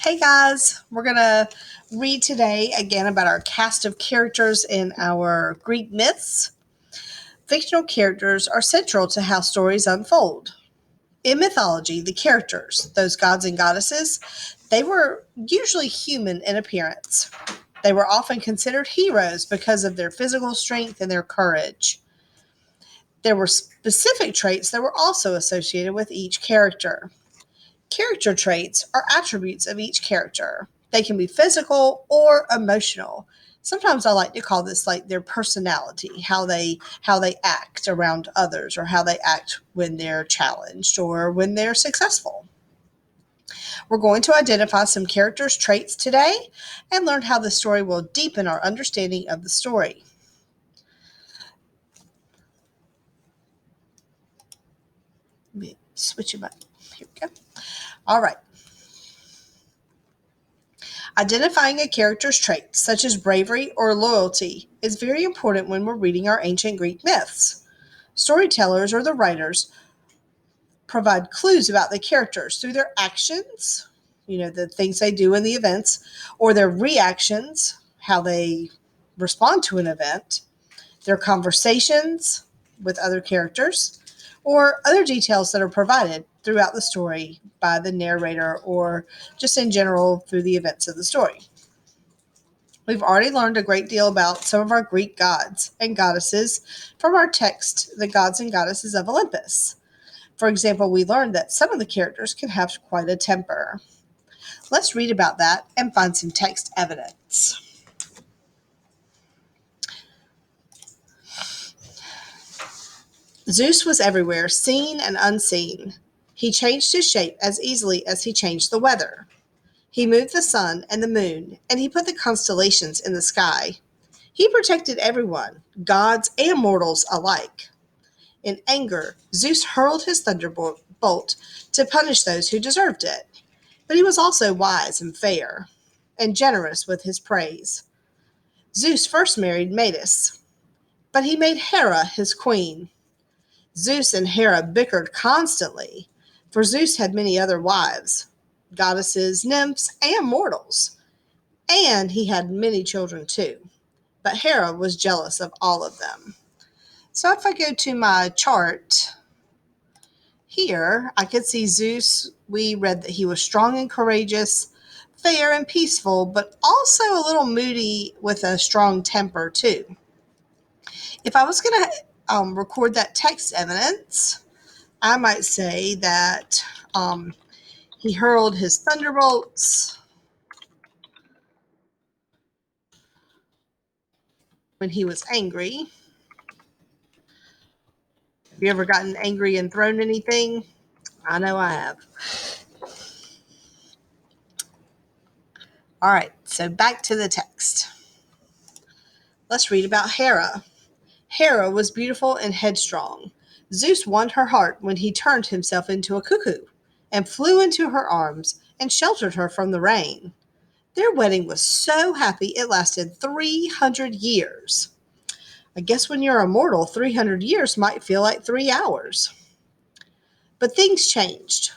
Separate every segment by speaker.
Speaker 1: Hey guys, we're going to read today again about our cast of characters in our Greek myths. Fictional characters are central to how stories unfold. In mythology, the characters, those gods and goddesses, they were usually human in appearance. They were often considered heroes because of their physical strength and their courage. There were specific traits that were also associated with each character. Character traits are attributes of each character. They can be physical or emotional. Sometimes I like to call this like their personality, how they act around others, or how they act when they're challenged or when they're successful. We're going to identify some characters' traits today and learn how the story will deepen our understanding of the story. Let me switch it back. Here we go. All right. Identifying a character's traits, such as bravery or loyalty, is very important when we're reading our ancient Greek myths. Storytellers or the writers provide clues about the characters through their actions, the things they do in the events, or their reactions, how they respond to an event, their conversations with other characters, or other details that are provided throughout the story by the narrator or just in general through the events of the story. We've already learned a great deal about some of our Greek gods and goddesses from our text, The Gods and Goddesses of Olympus. For example, we learned that some of the characters can have quite a temper. Let's read about that and find some text evidence. Zeus was everywhere, seen and unseen. He changed his shape as easily as he changed the weather. He moved the sun and the moon, and he put the constellations in the sky. He protected everyone, gods and mortals alike. In anger, Zeus hurled his thunderbolt to punish those who deserved it. But he was also wise and fair, and generous with his praise. Zeus first married Metis, but he made Hera his queen. Zeus and Hera bickered constantly, for Zeus had many other wives, goddesses, nymphs, and mortals. And he had many children too, but Hera was jealous of all of them. So if I go to my chart here, I could see Zeus. We read that he was strong and courageous, fair and peaceful, but also a little moody with a strong temper too. If I was going to record that text evidence, I might say that he hurled his thunderbolts when he was angry. Have you ever gotten angry and thrown anything? I know I have. All right, so back to the text. Let's read about Hera. Hera was beautiful and headstrong. Zeus won her heart when he turned himself into a cuckoo and flew into her arms and sheltered her from the rain. Their wedding was so happy it lasted 300 years. I guess when you're immortal, 300 years might feel like 3 hours. But things changed.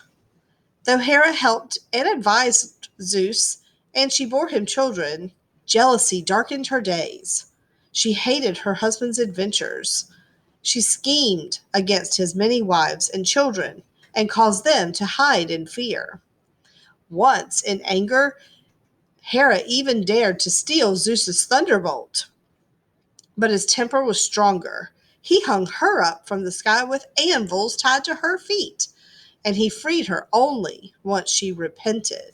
Speaker 1: Though Hera helped and advised Zeus, and she bore him children, jealousy darkened her days. She hated her husband's adventures. She schemed against his many wives and children and caused them to hide in fear. Once, in anger, Hera even dared to steal Zeus's thunderbolt. But his temper was stronger. He hung her up from the sky with anvils tied to her feet, and he freed her only once she repented.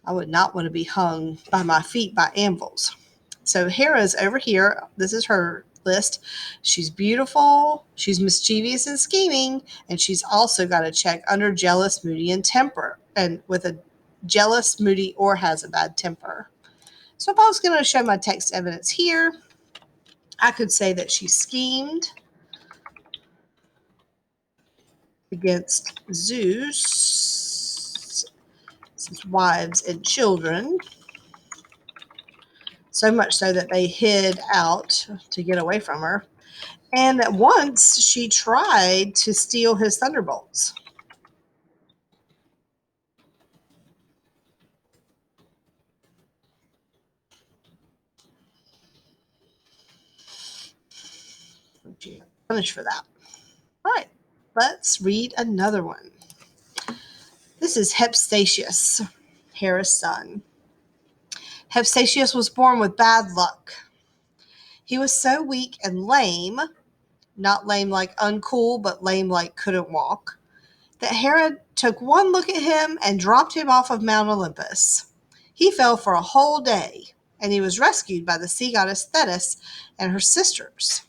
Speaker 1: I would not want to be hung by my feet by anvils. So Hera's over here. This is her list. She's beautiful, she's mischievous and scheming, and she's also got a check under jealous, moody, and temper, and with a jealous, moody, or has a bad temper. So if I was going to show my text evidence here, I could say that she schemed against Zeus, his wives and children, so much so that they hid out to get away from her, and that once she tried to steal his thunderbolts. She got punished for that. All right, let's read another one. This is Hephaestus, Hera's son. Hephaestus was born with bad luck. He was so weak and lame, not lame like uncool, but lame like couldn't walk, that Hera took one look at him and dropped him off of Mount Olympus. He fell for a whole day, and he was rescued by the sea goddess Thetis and her sisters.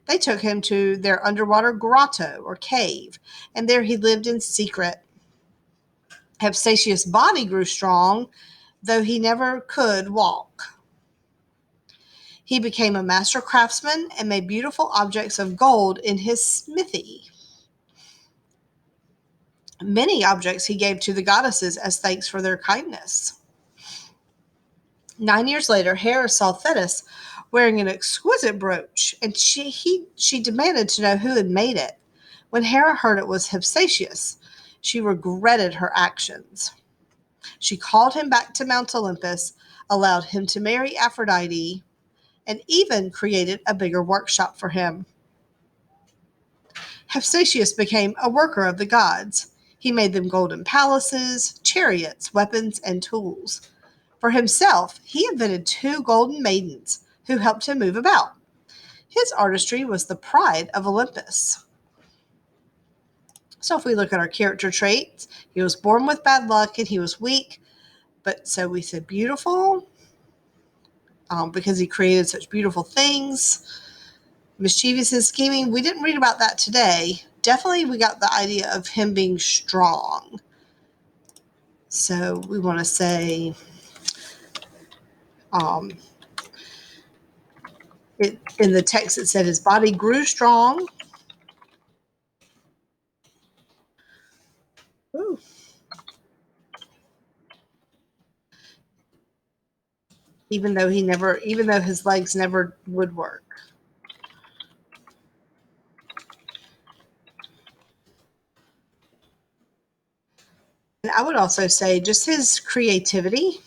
Speaker 1: They took him to their underwater grotto or cave, and there he lived in secret. Hephaestus' body grew strong, though he never could walk. He became a master craftsman and made beautiful objects of gold in his smithy. Many objects he gave to the goddesses as thanks for their kindness. 9 years later, Hera saw Thetis wearing an exquisite brooch, and she demanded to know who had made it. When Hera heard it was Hephaestus, she regretted her actions. She called him back to Mount Olympus, allowed him to marry Aphrodite, and even created a bigger workshop for him. Hephaestus became a worker of the gods. He made them golden palaces, chariots, weapons, and tools. For himself, he invented 2 golden maidens who helped him move about. His artistry was the pride of Olympus. So if we look at our character traits, he was born with bad luck and he was weak, but so we said beautiful because he created such beautiful things. Mischievous and scheming, we didn't read about that today. Definitely we got the idea of him being strong. So we want to say in the text it said his body grew strong. Ooh. Even though his legs never would work. And I would also say just his creativity.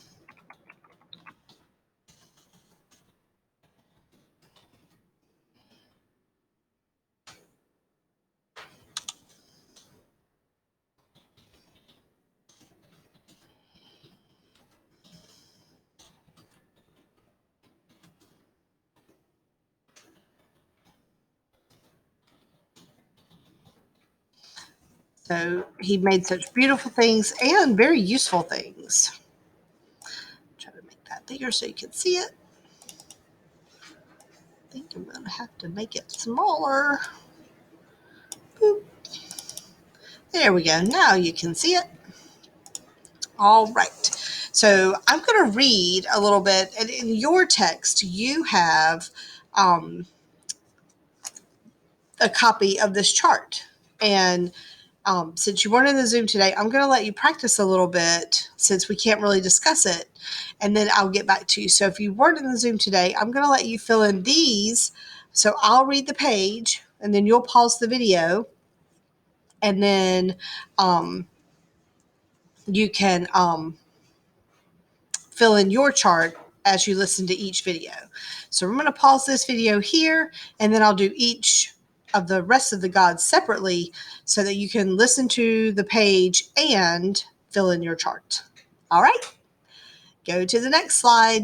Speaker 1: So he made such beautiful things and very useful things. Try to make that bigger so you can see it. I think I'm going to have to make it smaller. Boop. There we go. Now you can see it. All right. So I'm going to read a little bit. And in your text, you have a copy of this chart. And since you weren't in the Zoom today, I'm going to let you practice a little bit since we can't really discuss it, and then I'll get back to you. So if you weren't in the Zoom today, I'm going to let you fill in these. So I'll read the page, and then you'll pause the video, and then you can fill in your chart as you listen to each video. So I'm going to pause this video here, and then I'll do each of the rest of the gods separately so that you can listen to the page and fill in your chart. All right, go to the next slide.